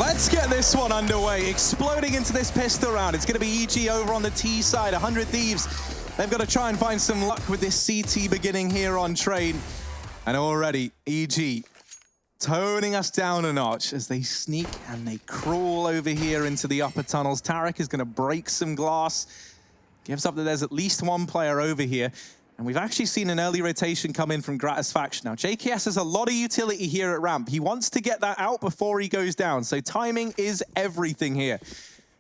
Let's get this one underway. Exploding into this pistol round. It's going to be EG over on the T side. 100 Thieves. They've got to try and find some luck with this CT beginning here on Train. And already, EG toning us down a notch as they sneak and they crawl over here into the upper tunnels. Tarek is going to break some glass. Gives up that there's at least one player over here. And we've actually seen an early rotation come in from Gratisfaction. Now, JKS has a lot of utility here at ramp. He wants to get that out before he goes down. So timing is everything here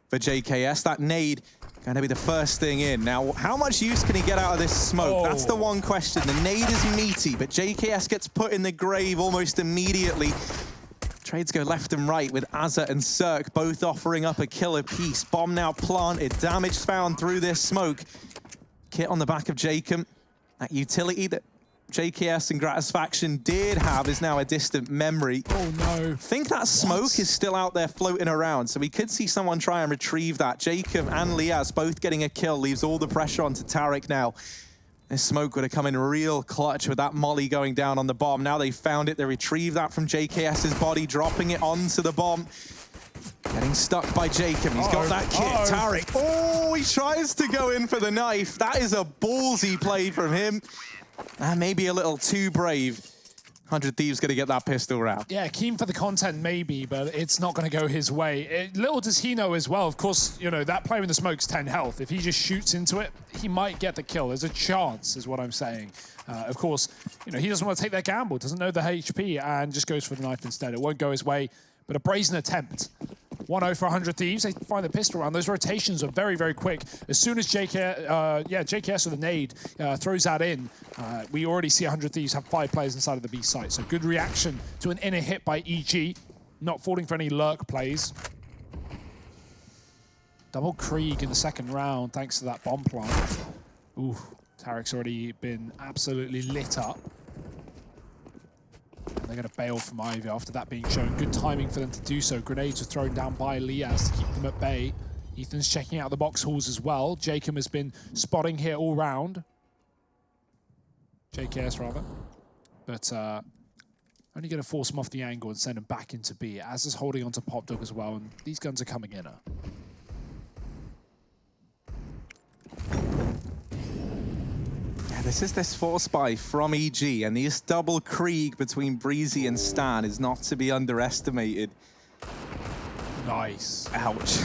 for JKS. That nade going to be the first thing in. Now, how much use can he get out of this smoke? That's the one question. The nade is meaty, but JKS gets put in the grave almost immediately. Trades go left and right with Azza and Cirque both offering up a kill apiece. Bomb now planted, damage found through this smoke. Kit on the back of Jacob. That utility that JKS and Gratisfaction did have is now a distant memory. Oh no. I think that smoke is still out there floating around, so we could see someone try and retrieve that. Jacob and Liaz both getting a kill, leaves all the pressure onto Tarek now. This smoke would have come in real clutch with that molly going down on the bomb. Now they found it, they retrieve that from JKS's body, dropping it onto the bomb. Getting stuck by Jacob. He's got that kit. Tarek. Oh, he tries to go in for the knife. That is a ballsy play from him. And maybe a little too brave. 100 Thieves going to get that pistol round. Yeah, keen for the content maybe, but it's not going to go his way. Little does he know as well, of course, you know, that player in the smoke's 10 health. If he just shoots into it, he might get the kill. There's a chance, is what I'm saying. Of course, you know, he doesn't want to take that gamble, doesn't know the HP, and just goes for the knife instead. It won't go his way, but a brazen attempt. 1-0 for 100 Thieves. They find the pistol round. Those rotations are very, very quick. As soon as JKS with the nade throws that in, we already see 100 Thieves have 5 players inside of the B site. So good reaction to an inner hit by EG. Not falling for any lurk plays. Double Krieg in the second round thanks to that bomb plant. Ooh, Tarek's already been absolutely lit up. And they're going to bail from Ivy after that being shown. Good timing for them to do so. Grenades are thrown down by Liaz to keep them at bay. Ethan's checking out the box halls as well. Jacob has been spotting here all round. JKS rather. But only going to force him off the angle and send him back into B. Az is holding onto Pop Dog as well, and these guns are coming in. This is this force buy from EG, and this double Krieg between Breezy and Stan is not to be underestimated. Nice. Ouch.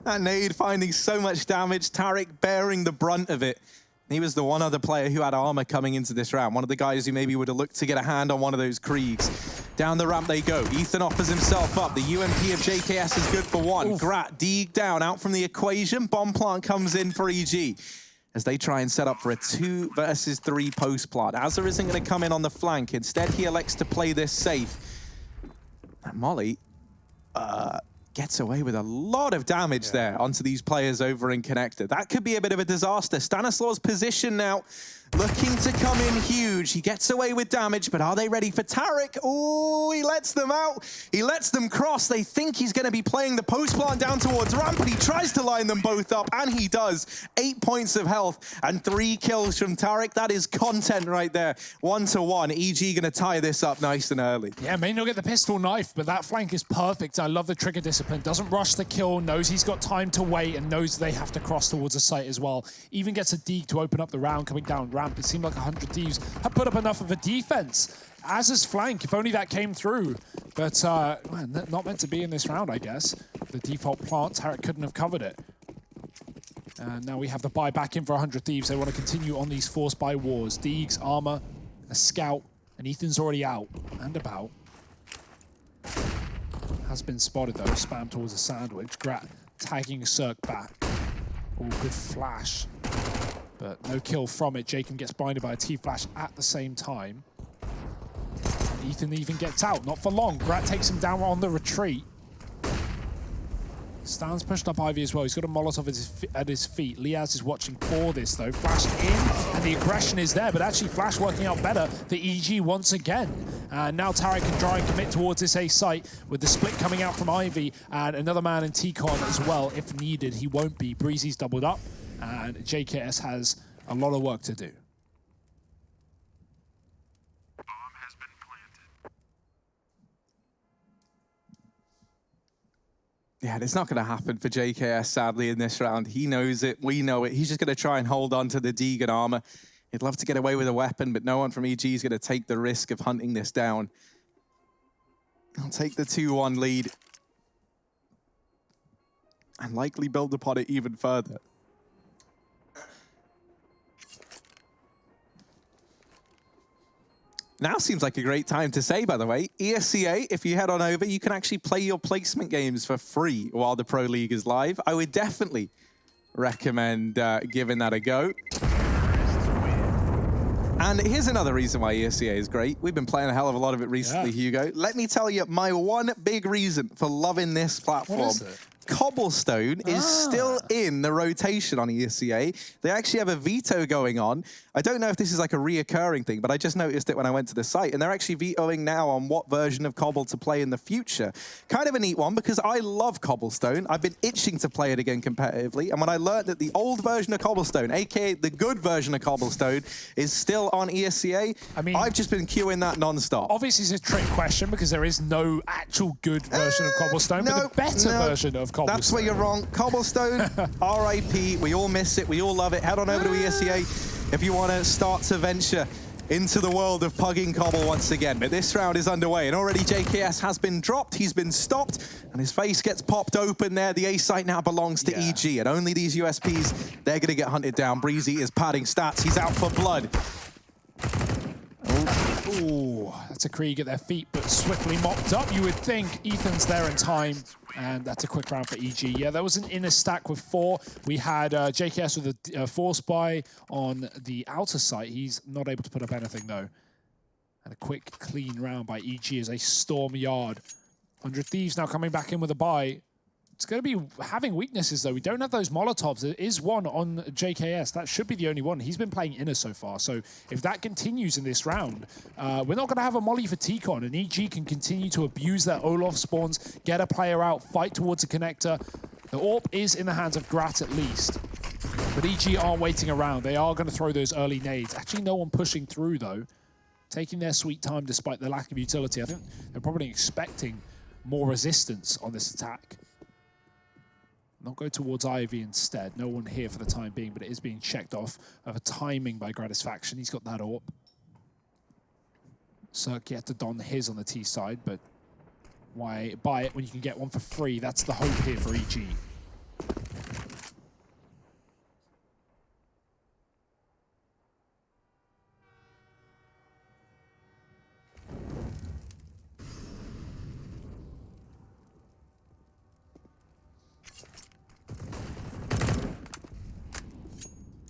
That nade finding so much damage, Tarek bearing the brunt of it. He was the one other player who had armor coming into this round. One of the guys who maybe would have looked to get a hand on one of those Kriegs. Down the ramp they go. Ethan offers himself up. The UMP of JKS is good for one. Oof. Grat, Deeg down, out from the equation. Bomb plant comes in for EG as they try and set up for a 2 versus 3 post plant. Azza isn't going to come in on the flank. Instead, he elects to play this safe. And Molly gets away with a lot of damage there onto these players over in Connector. That could be a bit of a disaster. Stanislaw's position now, looking to come in huge. He gets away with damage, but are they ready for Tarek? Oh, he lets them out. He lets them cross. They think he's going to be playing the post plant down towards ramp, but he tries to line them both up, and he does. 8 points of health and 3 kills from Tarek. That is content right there. 1-1. EG going to tie this up nice and early. Yeah, may not get the pistol knife, but that flank is perfect. I love the trigger discipline. Doesn't rush the kill, knows he's got time to wait, and knows they have to cross towards the site as well. Even gets a Deeg to open up the round coming down ramp. It seemed like 100 Thieves have put up enough of a defense. Az's flank, if only that came through. But man, not meant to be in this round, I guess. The default plant, Tarek couldn't have covered it. And now we have the buy back in for 100 Thieves. They want to continue on these force buy wars. Deeg's armor, a scout, and Ethan's already out and about. Has been spotted though, spam towards a sandwich. Grat tagging Cirque back. Oh, good flash. But no kill from it. Jacob gets blinded by a T-flash at the same time. And Ethan even gets out, not for long. Grat takes him down on the retreat. Stan's pushed up Ivy as well. He's got a Molotov at his feet. Liaz is watching for this though. Flash in, and the aggression is there, but actually Flash working out better for EG once again. And now Tarek can try and commit towards this A site with the split coming out from Ivy and another man in T-Con as well. If needed, he won't be. Breezy's doubled up, and JKS has a lot of work to do. Yeah, it's not going to happen for JKS, sadly, in this round. He knows it. We know it. He's just going to try and hold on to the Deegan armor. He'd love to get away with a weapon, but no one from EG is going to take the risk of hunting this down. He'll take the 2-1 lead and likely build upon it even further. Now seems like a great time to say, by the way, ESCA, if you head on over, you can actually play your placement games for free while the Pro League is live. I would definitely recommend giving that a go. And here's another reason why ESCA is great. We've been playing a hell of a lot of it recently, Hugo. Let me tell you my one big reason for loving this platform. What is it? Cobblestone is still in the rotation on ESCA. They actually have a veto going on. I don't know if this is like a reoccurring thing, but I just noticed it when I went to the site, and they're actually vetoing now on what version of Cobble to play in the future. Kind of a neat one, because I love Cobblestone. I've been itching to play it again competitively, and when I learned that the old version of Cobblestone, aka the good version of Cobblestone, is still on ESCA, I mean, I've just been queuing that non-stop. Obviously, it's a trick question, because there is no actual good version of Cobblestone, but the better version of Cobblestone. That's where you're wrong. Cobblestone, RIP, we all miss it, we all love it. Head on over to ESCA if you want to start to venture into the world of pugging Cobble once again. But this round is underway, and already JKS has been dropped, he's been stopped, and his face gets popped open there. The A site now belongs to EG, and only these USPs, they're going to get hunted down. Breezy is padding stats, he's out for blood. Ooh, that's a Krieg at their feet, but swiftly mopped up. You would think Ethan's there in time, and that's a quick round for EG. Yeah, that was an inner stack with 4. We had JKS with a force buy on the outer site. He's not able to put up anything, though. And a quick, clean round by EG as they storm yard. 100 Thieves now coming back in with a buy. It's going to be having weaknesses, though. We don't have those Molotovs. There is one on JKS. That should be the only one. He's been playing inner so far. So if that continues in this round, we're not going to have a molly for T-Con, and EG can continue to abuse their Olaf spawns, get a player out, fight towards a connector. The AWP is in the hands of Grat at least. But EG aren't waiting around. They are going to throw those early nades. Actually, no one pushing through, though. Taking their sweet time despite the lack of utility. I think they're probably expecting more resistance on this attack. Not go towards Ivy instead. No one here for the time being, but it is being checked off of a timing by Gratisfaction. He's got that AWP. Cirque yet to don his on the T side, but why buy it when you can get one for free? That's the hope here for EG.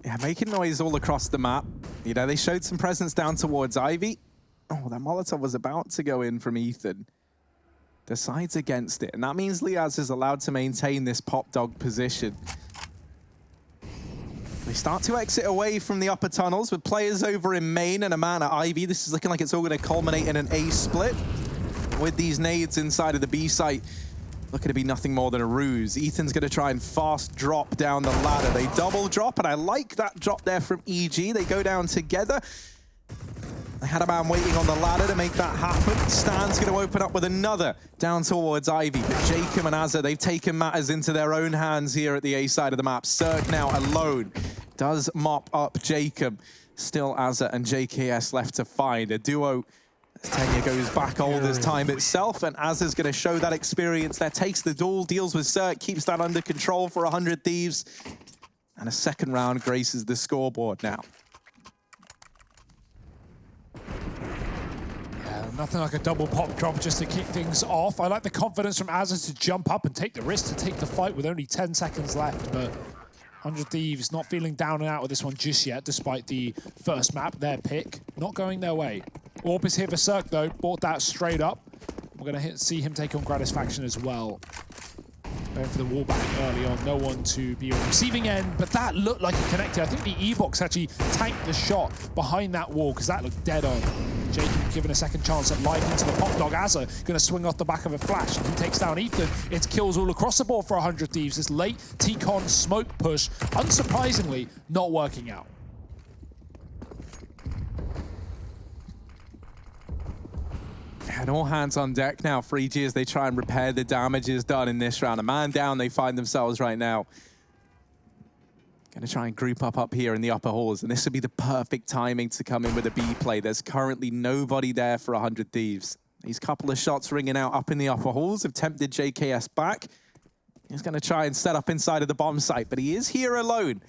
Yeah, making noise all across the map. You know, they showed some presence down towards Ivy. Oh, that Molotov was about to go in from Ethan. Decides against it, and that means Liaz is allowed to maintain this pop dog position. They start to exit away from the upper tunnels with players over in main and a man at Ivy. This is looking like it's all going to culminate in an A split with these nades inside of the B site. Looking to be nothing more than a ruse. Ethan's going to try and fast drop down the ladder. They double drop, and I like that drop there from EG. They go down together. They had a man waiting on the ladder to make that happen. Stan's going to open up with another down towards Ivy. But Jacob and Azza, they've taken matters into their own hands here at the A side of the map. Cirque now alone does mop up Jacob. Still Azza and JKS left to find. A duo. Tenya goes back old as time itself, and Azza's going to show that experience there. Takes the duel, deals with Cirque, keeps that under control for 100 Thieves. And a second round graces the scoreboard now. Yeah, nothing like a double pop drop just to kick things off. I like the confidence from Azza to jump up and take the risk to take the fight with only 10 seconds left, but 100 Thieves not feeling down and out with this one just yet, despite the first map, their pick, not going their way. AWP is here for Cirque, though. Bought that straight up. We're going to see him take on Gratisfaction as well. Going for the wall back early on. No one to be on the receiving end, but that looked like a connector. I think the E-Box actually tanked the shot behind that wall because that looked dead on. Jacob given a second chance at life into the pop dog. Azza going to swing off the back of a flash. He takes down Ethan. It's kills all across the board for 100 Thieves. This late T-Con smoke push, unsurprisingly, not working out. And all hands on deck now for EG as they try and repair the damages done in this round. A man down they find themselves right now. Going to try and group up here in the upper halls, and this would be the perfect timing to come in with a B play. There's currently nobody there for 100 Thieves. These couple of shots ringing out up in the upper halls have tempted JKS back. He's going to try and set up inside of the bomb site, but he is here alone.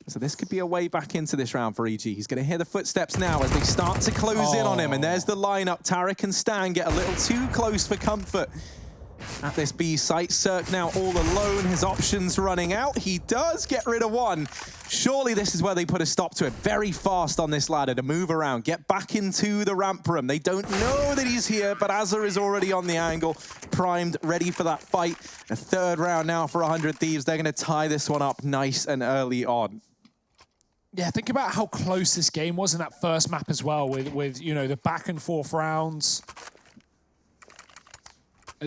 So this could be a way back into this round for EG. He's going to hear the footsteps now as they start to close in on him, and there's the lineup. Tarek and Stan get a little too close for comfort. At this B site, Cirque now all alone, his options running out. He does get rid of one. Surely this is where they put a stop to it. Very fast on this ladder to move around, get back into the ramp room. They don't know that he's here, but Azza is already on the angle, primed, ready for that fight. A third round now for 100 Thieves. They're going to tie this one up nice and early on. Yeah, think about how close this game was in that first map as well with you know, the back and forth rounds.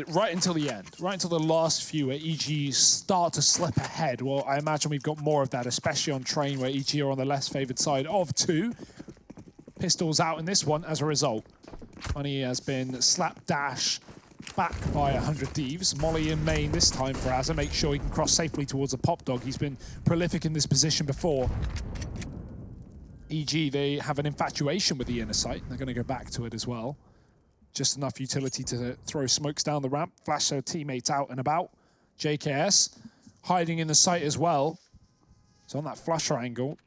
Right until the end, right until the last few where EG start to slip ahead. Well, I imagine we've got more of that, especially on train where EG are on the less favored side of two. Pistols out in this one as a result. Money has been slapdash back by 100 Thieves. Molly in main this time for Azza. Make sure he can cross safely towards a pop dog. He's been prolific in this position before. EG, they have an infatuation with the inner sight. They're going to go back to it as well. Just enough utility to throw smokes down the ramp, flash their teammates out and about. JKS hiding in the site as well. It's on that flusher angle.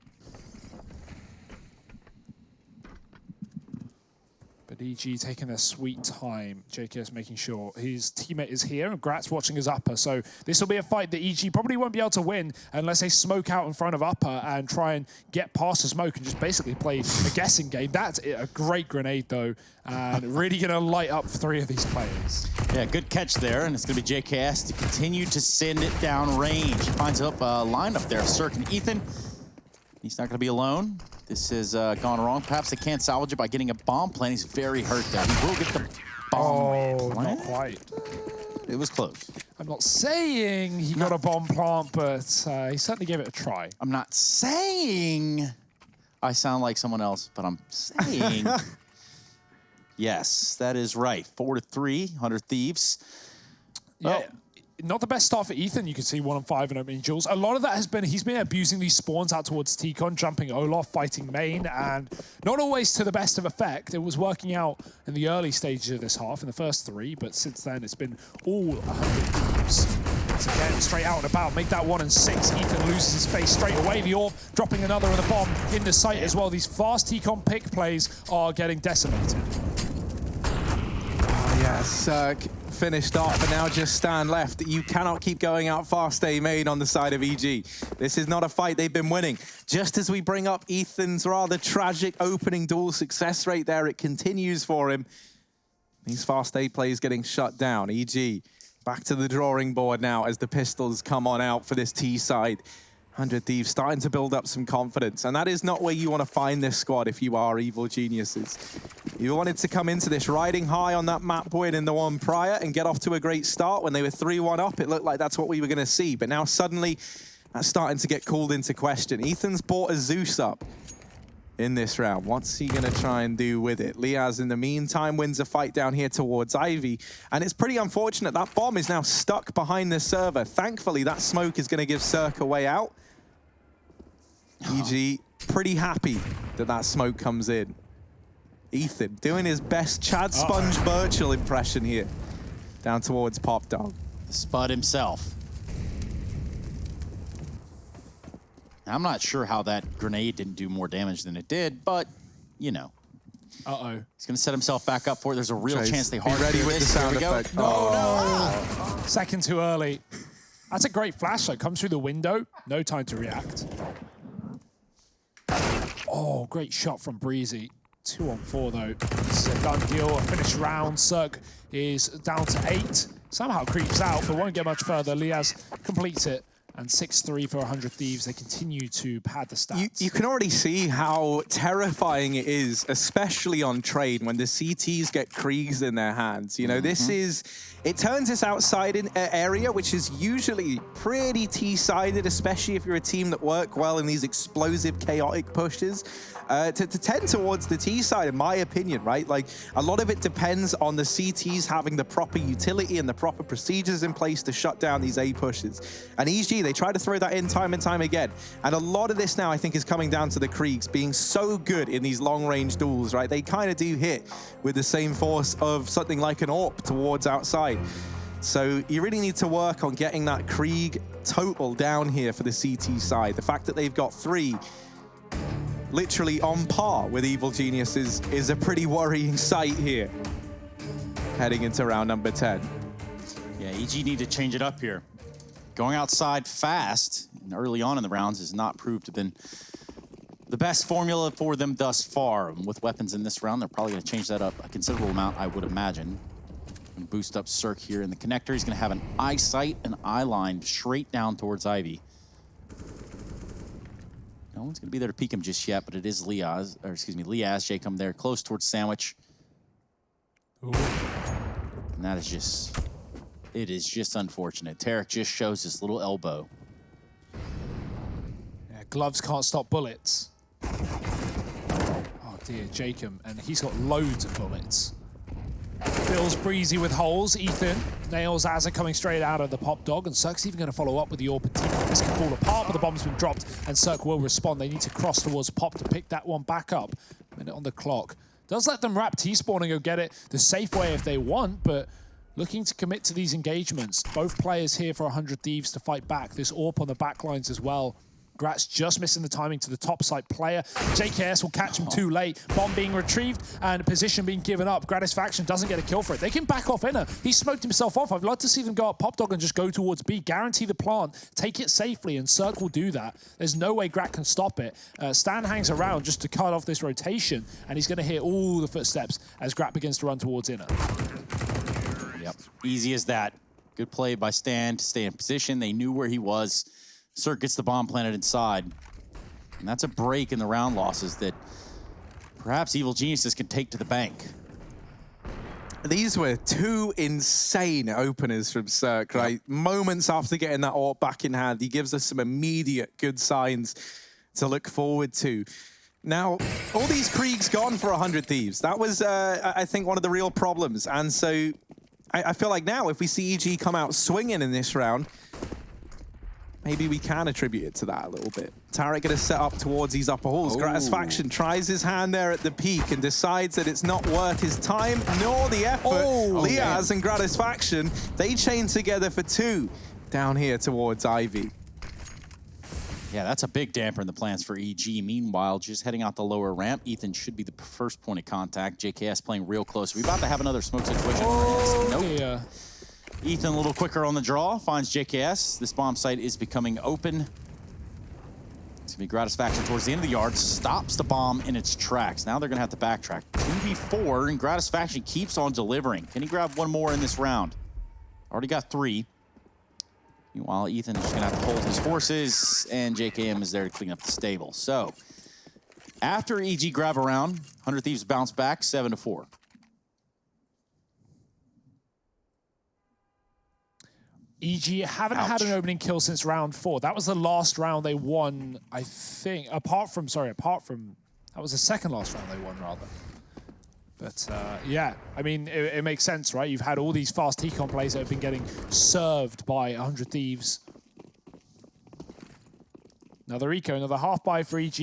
But EG taking their sweet time. JKS making sure his teammate is here, and Gratz watching his upper. So this will be a fight that EG probably won't be able to win unless they smoke out in front of upper and try and get past the smoke and just basically play a guessing game. That's a great grenade, though, and really going to light up three of these players. Yeah, good catch there, and it's going to be JKS to continue to send it down range. Finds up a lineup there, Cirque and Ethan. He's not going to be alone. This has gone wrong. Perhaps they can't salvage it by getting a bomb plant. He's very hurt there. He will get the bomb plant. Not quite. It was close. I'm not saying he got a bomb plant, but he certainly gave it a try. I'm not saying I sound like someone else, but I'm saying yes, that is right. 4-3, 100 Thieves. Yeah. Oh. Not the best start for Ethan. You can see 1 on 5 in opening duels. A lot of that has been, he's been abusing these spawns out towards T-Con, jumping Olaf, fighting main, and not always to the best of effect. It was working out in the early stages of this half, in the first 3, but since then it's been all 100 Thieves. Once again, straight out and about, make that 1 and 6. Ethan loses his face straight away. The AWP dropping another of the bomb in the site as well. These fast T-Con pick plays are getting decimated. Oh, yeah, Cirque finished off, but now just Stan left. You cannot keep going out fast, main on the side of EG. This is not a fight they've been winning. Just as we bring up Ethan's rather tragic opening duel success rate there, it continues for him. These fast A plays getting shut down. EG back to the drawing board now as the pistols come on out for this T side. 100 Thieves starting to build up some confidence, and that is not where you want to find this squad if you are evil geniuses. You wanted to come into this riding high on that map win in the one prior and get off to a great start. When they were 3-1 up, it looked like that's what we were going to see, but now suddenly that's starting to get called into question. Ethan's brought a Zeus up in this round. What's he going to try and do with it? Liaz, in the meantime, wins a fight down here towards Ivy, and it's pretty unfortunate. That bomb is now stuck behind the server. Thankfully, that smoke is going to give Cirque a way out. EG pretty happy that that smoke comes in. Ethan doing his best Chad Sponge virtual impression here. Down towards Pop Dog. The Spud himself. I'm not sure how that grenade didn't do more damage than it did, but, you know. Uh-oh. He's going to set himself back up for it. There's a real chance they hard ready with the sound effect. No. Second too early. That's a great flash, though. Comes through the window. No time to react. Oh, great shot from Breezy. 2 on 4, though. This is a done deal, a finished round. Cirque is down to 8. Somehow creeps out, but won't get much further. Liaz completes it. And 6-3 for 100 Thieves. They continue to pad the stats. You can already see how terrifying it is, especially on trade, when the CTs get Kriegs in their hands. You know, it turns this outside area, which is usually pretty T-sided, especially if you're a team that work well in these explosive, chaotic pushes, to tend towards the T side, in my opinion, right? Like, a lot of it depends on the CTs having the proper utility and the proper procedures in place to shut down these A pushes. And EG, they try to throw that in time and time again. And a lot of this now, I think, is coming down to the Kriegs being so good in these long-range duels, right? They kind of do hit with the same force of something like an AWP towards outside. So you really need to work on getting that Krieg total down here for the CT side. The fact that they've got 3 literally on par with Evil Geniuses is a pretty worrying sight here, heading into round number 10. Yeah, EG need to change it up here. Going outside fast and early on in the rounds has not proved to have been the best formula for them thus far. And with weapons in this round, they're probably going to change that up a considerable amount, I would imagine. And boost up Cirque here in the connector. He's going to have an eye sight and eye line straight down towards Ivy. No one's going to be there to peek him just yet, but it is Liaz, Jacob there, close towards Sandwich. Ooh. And that is just, it is just unfortunate. Tarek just shows his little elbow. Yeah, gloves can't stop bullets. Oh dear, Jacob, and he's got loads of bullets. Feels breezy with holes. Ethan nails Azza coming straight out of the pop dog, and Cirque's even going to follow up with the AWP. This can fall apart, but the bomb's been dropped, and Cirque will respond. They need to cross towards pop to pick that one back up. Minute on the clock. Does let them wrap T-spawn and go get it the safe way if they want, but looking to commit to these engagements. Both players here for 100 Thieves to fight back. This AWP on the back lines as well. Gratz just missing the timing to the top side player. JKS will catch him too late. Bomb being retrieved and position being given up. Gratisfaction doesn't get a kill for it. They can back off inner. He smoked himself off. I'd love to see them go up Pop Dog and just go towards B. Guarantee the plant. Take it safely, and Cirque will do that. There's no way Grat can stop it. Stan hangs around just to cut off this rotation, and he's going to hear all the footsteps as Grat begins to run towards inner. Yep, easy as that. Good play by Stan to stay in position. They knew where he was. Cirque gets the bomb planted inside. And that's a break in the round losses that perhaps Evil Geniuses can take to the bank. These were 2 insane openers from Cirque, right? Moments after getting that AWP back in hand, he gives us some immediate good signs to look forward to. Now, all these Kriegs gone for 100 Thieves. That was, I think, one of the real problems. And so I feel like now, if we see EG come out swinging in this round, maybe we can attribute it to that a little bit. Tarek going to set up towards these upper halls. Gratisfaction tries his hand there at the peak and decides that it's not worth his time nor the effort. Liaz and Gratisfaction, they chain together for 2 down here towards Ivy. Yeah, that's a big damper in the plans for EG. Meanwhile, just heading out the lower ramp, Ethan should be the first point of contact. JKS playing real close. Are we about to have another smoke situation? Nope. Yeah. Ethan a little quicker on the draw, finds JKS. This bomb site is becoming open. It's gonna be Gratisfaction towards the end of the yard, stops the bomb in its tracks. Now they're gonna have to backtrack. 2v4, and Gratisfaction keeps on delivering. Can he grab one more in this round? Already got 3. Meanwhile, Ethan is just gonna have to hold his horses, and JKM is there to clean up the stable. So, after EG grab a round, 100 Thieves bounce back 7-4. EG haven't had an opening kill since round 4. That was the last round they won, I think. Apart from, that was the second last round they won, rather. But yeah, I mean, it makes sense, right? You've had all these fast T-con plays that have been getting served by 100 Thieves. Another eco, another half buy for EG,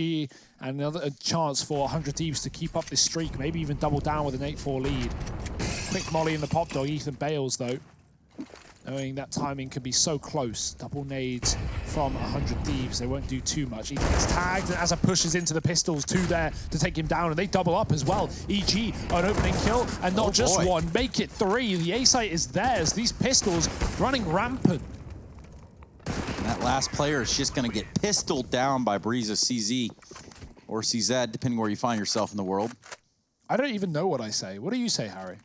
and another chance for 100 Thieves to keep up this streak, maybe even double down with an 8-4 lead. Quick molly in the pop dog. Ethan bails, though, knowing that timing could be so close. Double nades from 100 Thieves. They won't do too much. Ethan gets tagged, and Azza pushes into the pistols, 2 there to take him down, and they double up as well. EG, an opening kill, and not just one, make it 3. The A-site is theirs. These pistols running rampant. And that last player is just gonna get pistoled down by Breeza CZ, or CZ, depending where you find yourself in the world. I don't even know what I say. What do you say, Harry?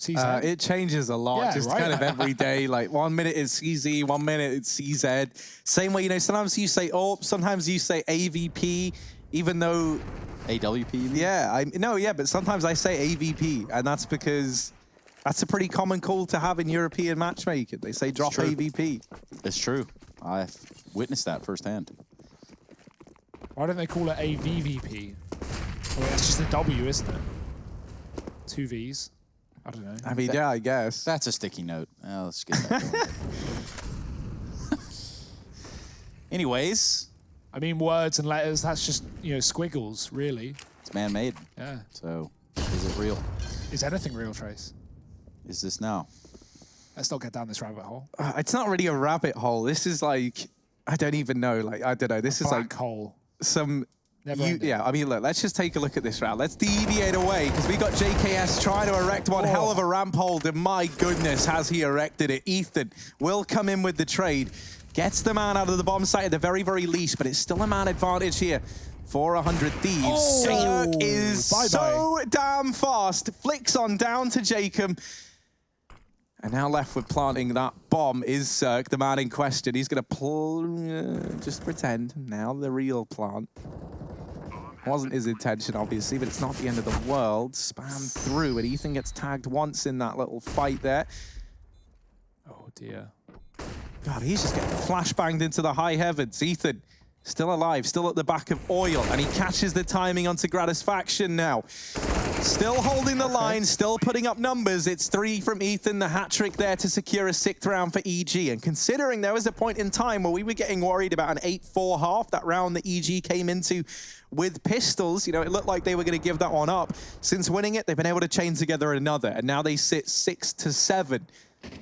CZ? It changes a lot, Yeah, just right. kind of every day. Like 1 minute it's CZ, 1 minute it's CZ. Same way, you know, sometimes you say AWP, sometimes you say AVP, even though... AWP, you mean? Yeah, but sometimes I say AVP, and that's because that's a pretty common call to have in European matchmaking. They say drop AVP. It's true. I've witnessed that firsthand. Why don't they call it AVVP? Oh, that's just a W, isn't it? 2 Vs. I don't know. I mean, yeah, I guess. That's a sticky note. Let's get that going. Anyways. I mean, words and letters, that's just, you know, squiggles, really. It's man-made. Yeah. So, is it real? Is anything real, Trace? Is this now? Let's not get down this rabbit hole. It's not really a rabbit hole. This is like, I don't even know. Like, I don't know. This is like black hole. some... Never ending. Yeah, I mean, look, let's just take a look at this round. Let's deviate away, because we got JKS trying to erect one hell of a ramp hold, and my goodness, has he erected it. Ethan will come in with the trade, gets the man out of the bomb site at the very, very least, but it's still a man advantage here for 100 Thieves. Zerk is so damn fast, flicks on down to Jacob, and now left with planting that bomb is Zerk, the man in question. He's going to just pretend, now the real plant. Wasn't his intention, obviously, but it's not the end of the world. Spam through, and Ethan gets tagged once in that little fight there. Oh, dear. God, he's just getting flashbanged into the high heavens. Ethan, still alive, still at the back of Oil, and he catches the timing onto Gratisfaction now. Still holding the line, still putting up numbers. It's 3 from Ethan, the hat trick there to secure a 6th round for EG. And considering there was a point in time where we were getting worried about an 8-4 half, that round that EG came into with pistols, you know, it looked like they were going to give that one up. Since winning it, they've been able to chain together another, and now they sit 6-7.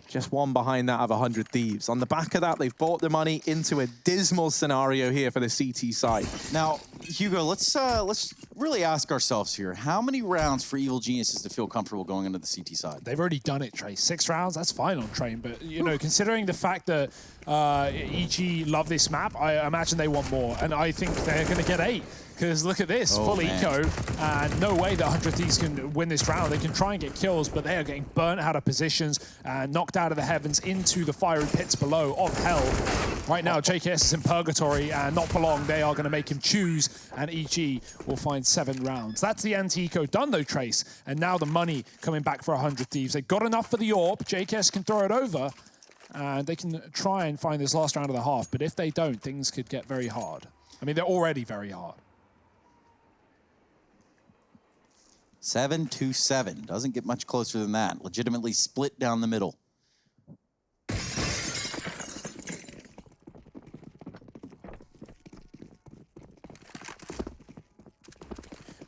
Just one behind that of 100 Thieves. On the back of that, they've bought the money into a dismal scenario here for the CT side. Now, Hugo, let's really ask ourselves here, how many rounds for Evil Geniuses to feel comfortable going into the CT side? They've already done it, Trey. 6 rounds, that's fine on Train. But, you know, considering the fact that EG love this map, I imagine they want more. And I think they're going to get 8. Because look at this, full eco, and no way that 100 Thieves can win this round. They can try and get kills, but they are getting burnt out of positions and knocked out of the heavens into the fiery pits below of hell. Right now, JKS is in purgatory, and not for long, they are going to make him choose, and EG will find 7 rounds. That's the anti-eco done, though, Trace, and now the money coming back for 100 Thieves. They got enough for the AWP. JKS can throw it over, and they can try and find this last round of the half, but if they don't, things could get very hard. I mean, they're already very hard. 7-7. Doesn't get much closer than that. Legitimately split down the middle.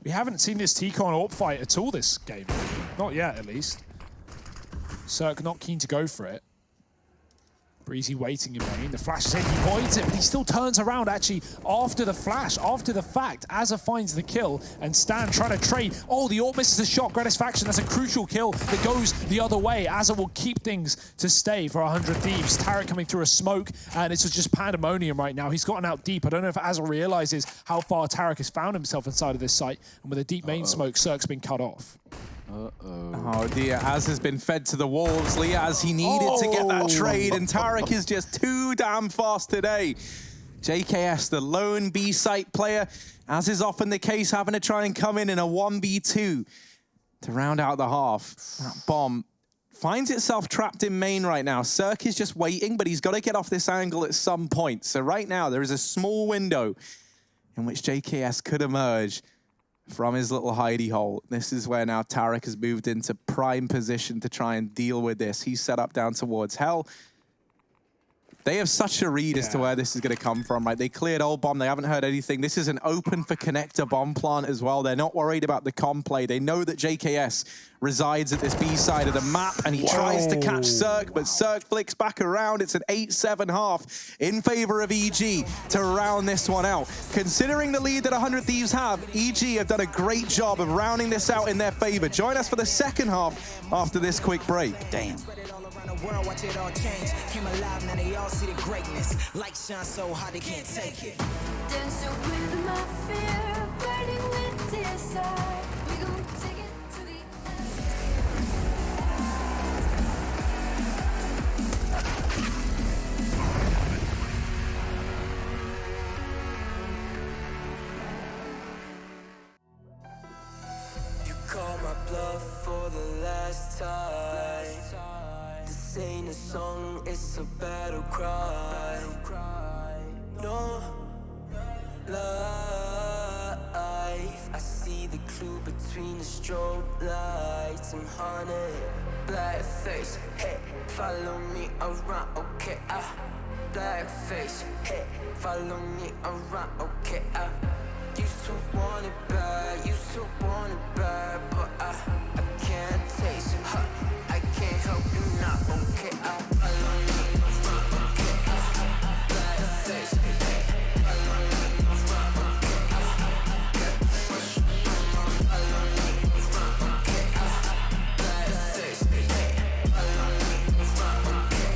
We haven't seen this T-Con AWP fight at all this game. Not yet, at least. Cirque not keen to go for it. Breezy waiting in main. The flash is in, he avoids it, but he still turns around actually after the flash, after the fact. Azza finds the kill, and Stan trying to trade. Oh, the AWP misses a shot. Gratisfaction, that's a crucial kill that goes the other way. Azza will keep things to stay for 100 Thieves. Tarek coming through a smoke, and it's just pandemonium right now. He's gotten out deep. I don't know if Azza realizes how far Tarek has found himself inside of this site, and with a deep main smoke, Cirque's been cut off. Oh dear, Az has been fed to the wolves. Liaz, he needed to get that trade, and Tarek is just too damn fast today. JKS, the lone B-site player, as is often the case, having to try and come in a 1v2 to round out the half. That bomb finds itself trapped in main right now. Cirque is just waiting, but he's got to get off this angle at some point. So right now, there is a small window in which JKS could emerge from his little hidey hole. This is where now Tarek has moved into prime position to try and deal with this. He's set up down towards Hell. They have such a read as to where this is going to come from, right? They cleared old bomb. They haven't heard anything. This is an open for connector bomb plant as well. They're not worried about the com play. They know that JKS resides at this B side of the map, and he tries to catch Cirque, but Cirque flicks back around. It's an 8-7 half in favor of EG to round this one out. Considering the lead that 100 Thieves have, EG have done a great job of rounding this out in their favor. Join us for the second half after this quick break. Damn. World, watch it all change. Came alive, now they all see the greatness. Light shine so hard they can't take it. Dancing with my fear, burning with desire. We gon' take it to the end. This ain't a song, it's a battle cry. No life. I see the clue between the strobe lights. I'm haunted, black face. Hey, follow me around, okay? Black face. Hey, follow me around, okay? Used to want it bad, used to want it bad, but I can't taste it. I can't help you now, okay? Follow me around, okay? Black face. Hey, follow me around, okay? Get push. Follow me around, okay? Black face. Hey, follow me around, okay?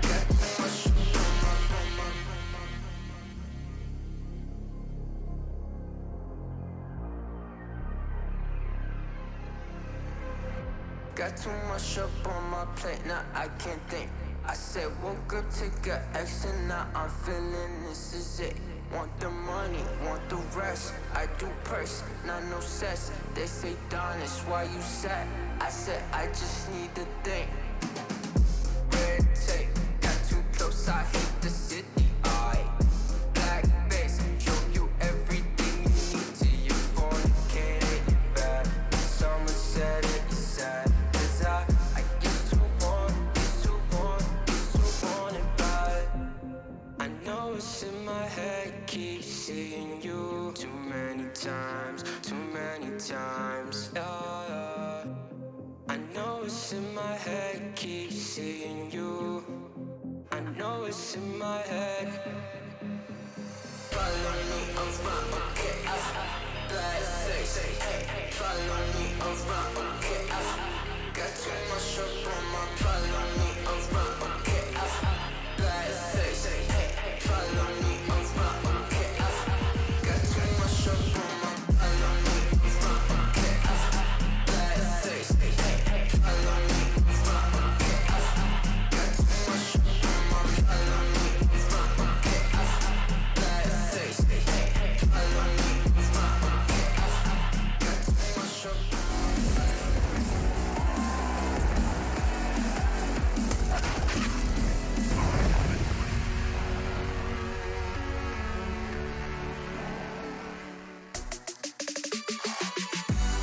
Get push. Got too much up on my plate, now I can't think. I said woke up to get X and now I'm feeling this is it. Want the money, want the rest. I do purse, not no cess. They say Donis, why you sad? I said I just need to think. Red tape, got too close, I hate the city. Black face, show you everything you need to your phone. Can't hit you back. Someone said it's sad. I used to want it bad. I know it's in my head, keep seeing you too many times. Yeah. I know it's in my head, keep seeing you. I know it's in my head. Follow me around, okay? Black face, hey, follow me around, okay? Got too much up on my follow me around, okay? Black face, hey, follow me around, okay? Got too much up on my follow me around, okay? Black face, hey, follow me around, okay? Got too much up on my follow me around, okay? Black face, hey, follow me around, okay? Got too much up.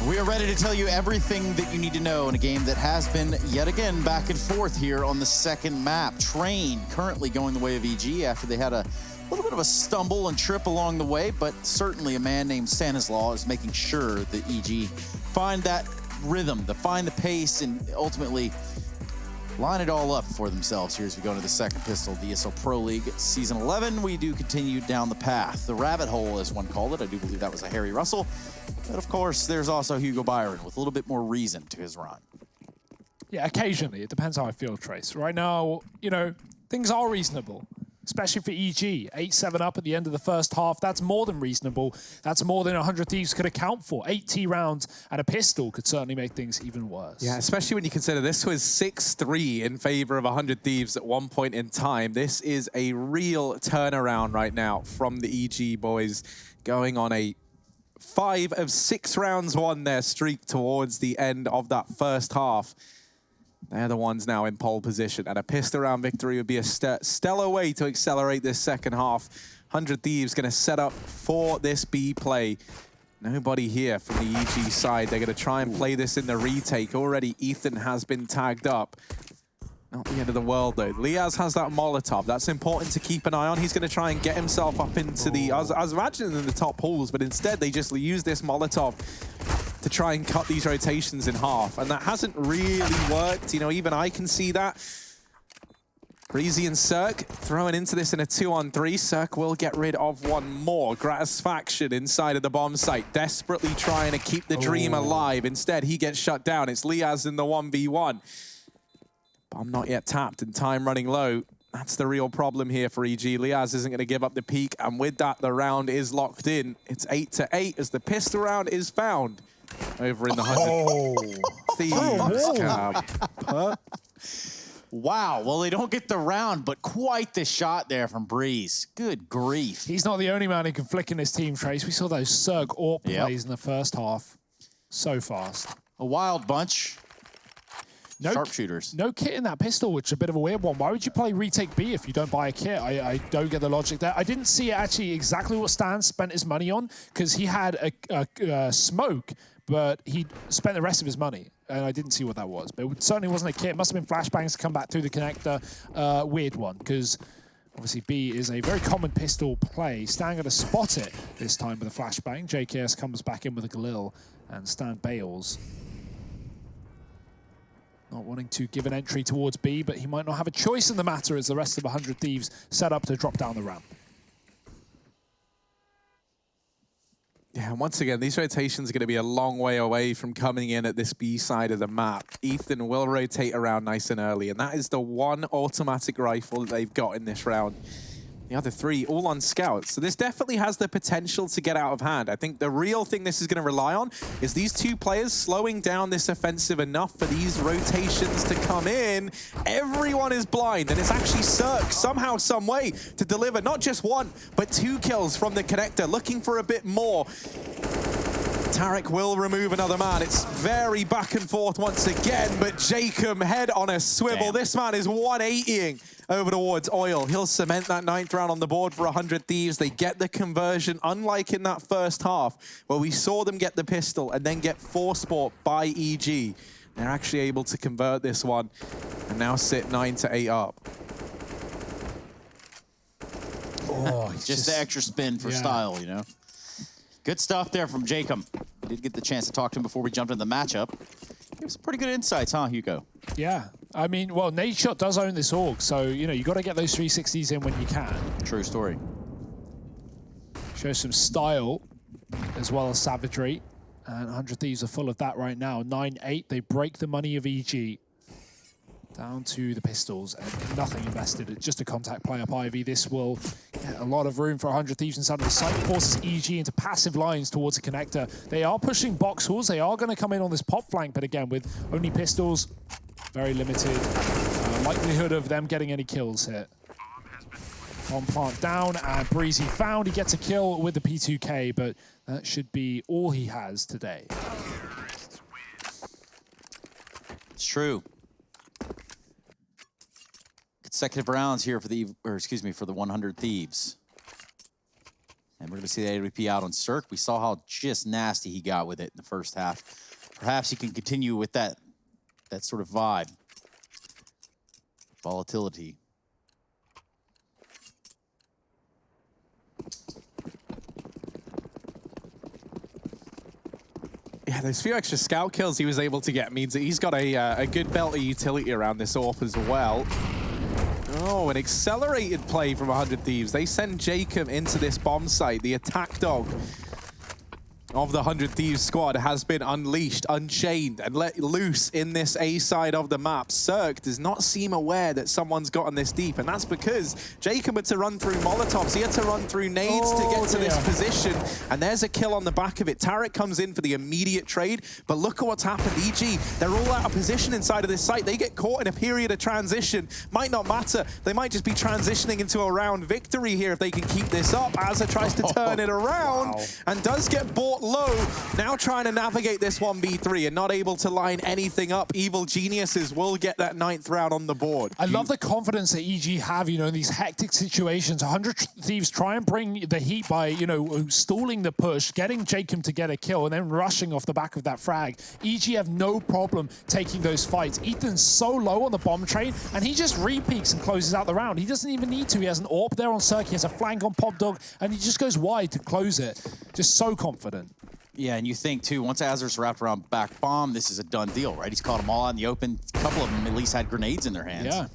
We are ready to tell you everything that you need to know in a game that has been, yet again, back and forth here on the second map. Train currently going the way of EG after they had a little bit of a stumble and trip along the way, but certainly a man named Stanislaw is making sure that EG find that rhythm, to find the pace, and ultimately line it all up for themselves here as we go into the second pistol, the ESL Pro League Season 11. We do continue down the path. The rabbit hole, as one called it. I do believe that was a Harry Russell. But of course, there's also Hugo Byron with a little bit more reason to his run. Yeah, occasionally. It depends how I feel, Trace. Right now, you know, things are reasonable, especially for EG. 8-7 up at the end of the first half. That's more than reasonable. That's more than 100 Thieves could account for. 8 T rounds and a pistol could certainly make things even worse. Yeah, especially when you consider this was 6-3 in favor of 100 Thieves at one point in time. This is a real turnaround right now from the EG boys, going on a 5 of 6 rounds won their streak towards the end of that first half. They're the ones now in pole position, and a pistol round victory would be a stellar way to accelerate this second half. 100 Thieves going to set up for this B play. Nobody here from the EG side. They're going to try and play this in the retake. Already Ethan has been tagged up. Not the end of the world, though. Liaz has that Molotov. That's important to keep an eye on. He's going to try and get himself up into the... I was imagining in the top pools, but instead they just use this Molotov to try and cut these rotations in half. And that hasn't really worked. You know, even I can see that. Breezy and Cirque throwing into this in a 2-on-3. Cirque will get rid of one more. Gratisfaction inside of the bomb site, desperately trying to keep the dream alive. Instead, he gets shut down. It's Liaz in the 1v1. Bomb not yet tapped and time running low. That's the real problem here for EG. Liaz isn't going to give up the peak, and with that, the round is locked in. It's 8-8 as the pistol round is found over in the 100 Thieves camp. Wow, well, they don't get the round, but quite the shot there from Breeze. Good grief. He's not the only man who can flick in this team, Trace. We saw those Surg AWP plays in the first half. So fast. A wild bunch. sharpshooters. No kit in that pistol, which is a bit of a weird one. Why would you play retake B if you don't buy a kit? I don't get the logic there. I didn't see actually exactly what Stan spent his money on, because he had a smoke, but he spent the rest of his money, and I didn't see what that was. But it certainly wasn't a kit. It must have been flashbangs to come back through the connector. Weird one, because obviously B is a very common pistol play. Stan going to spot it this time with a flashbang. JKS comes back in with a Galil, and Stan bails. Not wanting to give an entry towards B, but he might not have a choice in the matter as the rest of 100 Thieves set up to drop down the ramp. Yeah, and once again, these rotations are going to be a long way away from coming in at this B side of the map. Ethan will rotate around nice and early, and that is the one automatic rifle that they've got in this round. The other three all on scouts. So this definitely has the potential to get out of hand. I think the real thing this is going to rely on is these two players slowing down this offensive enough for these rotations to come in. Everyone is blind, and it's actually Cirque somehow, some way to deliver not just one, but 2 kills from the connector, looking for a bit more. Tarek will remove another man. It's very back and forth once again, but Jacob head on a swivel. Damn. This man is 180ing over towards Oil. He'll cement that 9th round on the board for 100 Thieves. They get the conversion, unlike in that first half, where we saw them get the pistol and then get force sport by EG. They're actually able to convert this one and now sit 9-8 up. Oh, Just the extra spin for style, you know? Good stuff there from Jacob. We did get the chance to talk to him before we jumped into the matchup. He have some pretty good insights, huh, Hugo? Yeah. I mean, well, Nadeshot does own this org, so, you know, you got to get those 360s in when you can. True story. Show some style as well as savagery. And 100 Thieves are full of that right now. 9-8, they break the money of EG. Down to the pistols and nothing invested. It's just a contact play up Ivy. This will get a lot of room for 100 Thieves inside of the site. Forces EG into passive lines towards the connector. They are pushing box halls. They are going to come in on this pop flank, but again, with only pistols, very limited likelihood of them getting any kills here. Bomb plant down, and Breezy found. He gets a kill with the P2K, but that should be all he has today. It's true. Consecutive rounds here for the, for the 100 Thieves. And we're going to see the AWP out on Cirque. We saw how just nasty he got with it in the first half. Perhaps he can continue with that sort of vibe. Volatility. Yeah, those few extra scout kills he was able to get means that he's got a good belt of utility around this AWP as well. Oh, an accelerated play from 100 Thieves. They send Jacob into this bomb site. The attack dog of the 100 Thieves squad has been unleashed, unchained, and let loose in this A side of the map. Cirque does not seem aware that someone's gotten this deep, and that's because Jacob had to run through Molotovs. He had to run through nades to get to this position, and there's a kill on the back of it. Tarek comes in for the immediate trade, but look at what's happened. EG, they're all out of position inside of this site. They get caught in a period of transition. Might not matter. They might just be transitioning into a round victory here if they can keep this up. Azza tries to turn it around and does get bought low. Now trying to navigate this 1v3 and not able to line anything up. Evil Geniuses will get that 9th round on the board. I love the confidence that EG have, you know, in these hectic situations. 100 Thieves try and bring the heat by, you know, stalling the push, getting Jacob to get a kill, and then rushing off the back of that frag. EG have no problem taking those fights. Ethan's so low on the bomb train, and he just re-peeks and closes out the round. He doesn't even need to. He has an AWP there on Cirque, he has a flank on Pop Dog, and he just goes wide to close it. Just so confident. Yeah, and you think, too, once Azur's wrapped around back bomb, this is a done deal, right? He's caught them all out in the open. A couple of them at least had grenades in their hands. Yeah.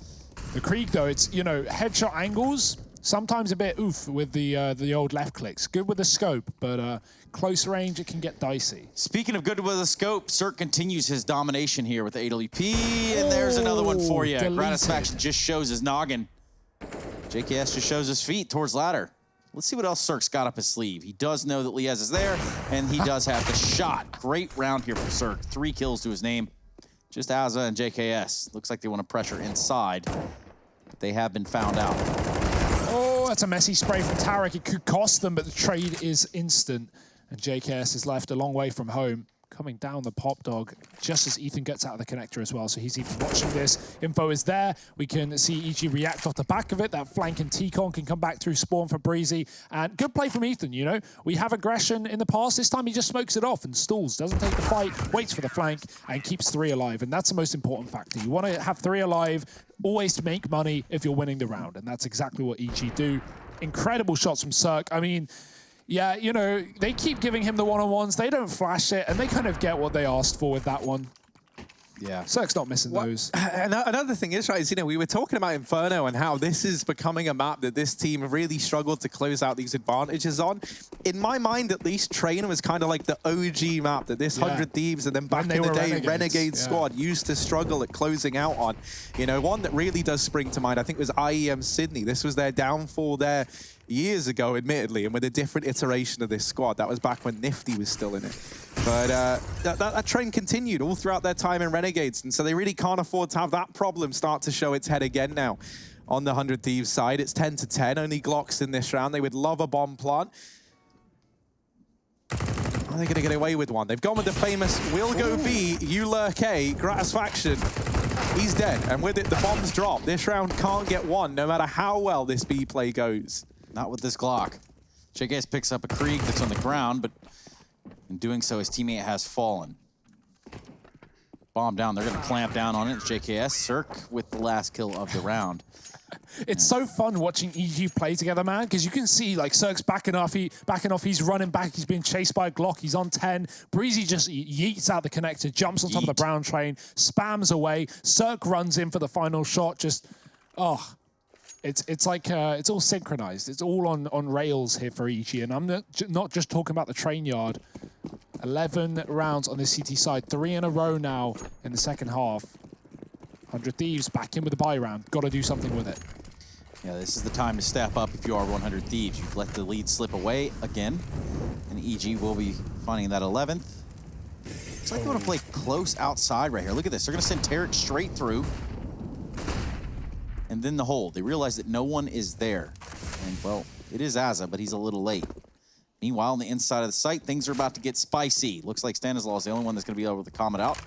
The Krieg, though, it's, you know, headshot angles, sometimes a bit oof with the old left clicks. Good with the scope, but close range, it can get dicey. Speaking of good with the scope, Cirque continues his domination here with the AWP, and there's another one for you. Deleted. Gratisfaction just shows his noggin. JKS just shows his feet towards ladder. Let's see what else Cirque's got up his sleeve. He does know that Liez is there, and he does have the shot. Great round here from Cirque. 3 kills to his name. Just Azza and JKS. Looks like they want to pressure inside, but they have been found out. Oh, that's a messy spray from Tarek. It could cost them, but the trade is instant. And JKS is left a long way from home. coming down the pop dog just as Ethan gets out of the connector as well. So he's even watching this. Info is there. We can see EG react off the back of it. That flank and T-Con can come back through spawn for Breezy. And good play from Ethan, you know. We have aggression in the past. This time he just smokes it off and stalls. Doesn't take the fight, waits for the flank, and keeps 3 alive. And that's the most important factor. You want to have 3 alive, always to make money if you're winning the round. And that's exactly what EG do. Incredible shots from Cirque. I mean, yeah, you know, they keep giving him the one-on-ones. They don't flash it, and they kind of get what they asked for with that one. Yeah. Cirque's not missing those. Another thing is, right, is, you know, we were talking about Inferno and how this is becoming a map that this team have really struggled to close out these advantages on. In my mind, at least, Train was kind of like the OG map that this 100 Thieves and then back in the day, Renegade squad used to struggle at closing out on. You know, one that really does spring to mind, I think, was IEM Sydney. This was their downfall there years ago, admittedly, and with a different iteration of this squad. That was back when Nifty was still in it. But that trend continued all throughout their time in Renegades, and so they really can't afford to have that problem start to show its head again now on the 100 Thieves side. It's 10-10, only Glocks in this round. They would love a bomb plant. Are they going to get away with one? They've gone with the famous "We'll go B, you lurk A" Gratisfaction. He's dead, and with it, the bombs drop. This round can't get won, no matter how well this B play goes. Not with this Glock. JKS picks up a Krieg that's on the ground, but in doing so, his teammate has fallen. Bomb down. They're going to clamp down on it. It's JKS. Cirque with the last kill of the round. It's so fun watching EG play together, man, because you can see, like, Cirque's backing off. He's running back. He's being chased by a Glock. He's on 10. Breezy just yeets out the connector, jumps on top of the brown train, spams away. Cirque runs in for the final shot. Just, oh... It's like, it's all synchronized. It's all on rails here for EG. And I'm not just talking about the train yard. 11 rounds on the CT side. 3 in a row now in the second half. 100 Thieves back in with the buy round. Got to do something with it. Yeah, this is the time to step up if you are 100 Thieves. You've let the lead slip away again. And EG will be finding that 11th. It's like they want to play close outside right here. Look at this. They're going to send Tarek straight through. And then the hold. They realize that no one is there. And, well, it is Azza, but he's a little late. Meanwhile, on the inside of the site, things are about to get spicy. Looks like Stanislaw is the only one that's going to be able to calm it out.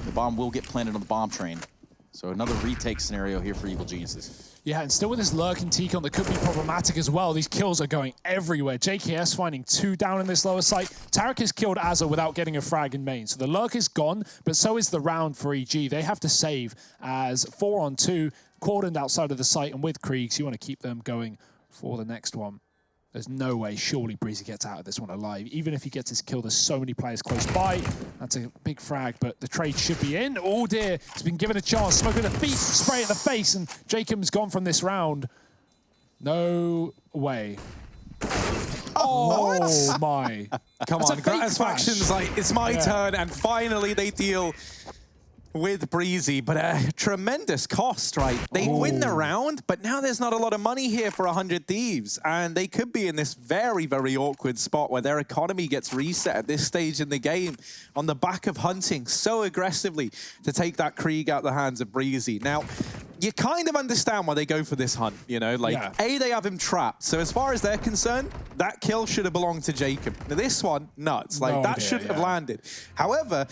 The bomb will get planted on the bomb train. So another retake scenario here for Evil Geniuses. Yeah, and still with this lurking T-Con that could be problematic as well. These kills are going everywhere. JKS finding 2 down in this lower site. Tarek has killed Azza without getting a frag in main. So the lurk is gone, but so is the round for EG. They have to save as 4 on 2. Cordoned outside of the site, and with Kriegs, you want to keep them going for the next one. There's no way, surely Breezy gets out of this one alive. Even if he gets his kill, there's so many players close by. That's a big frag, but the trade should be in. Oh dear, he's been given a chance. Smoke at the feet, spray at the face, and Jacob's gone from this round. No way. Oh my. Come on, Gratisfaction's like, it's my turn, and finally they deal with Breezy, but a tremendous cost, right? They win the round, but now there's not a lot of money here for 100 Thieves, and they could be in this very, very awkward spot where their economy gets reset at this stage in the game on the back of hunting so aggressively to take that Krieg out the hands of Breezy. Now, you kind of understand why they go for this hunt, you know? Like, A, they have him trapped, so as far as they're concerned, that kill should have belonged to Jacob. Now, this one, nuts. Like, that shouldn't have landed. However,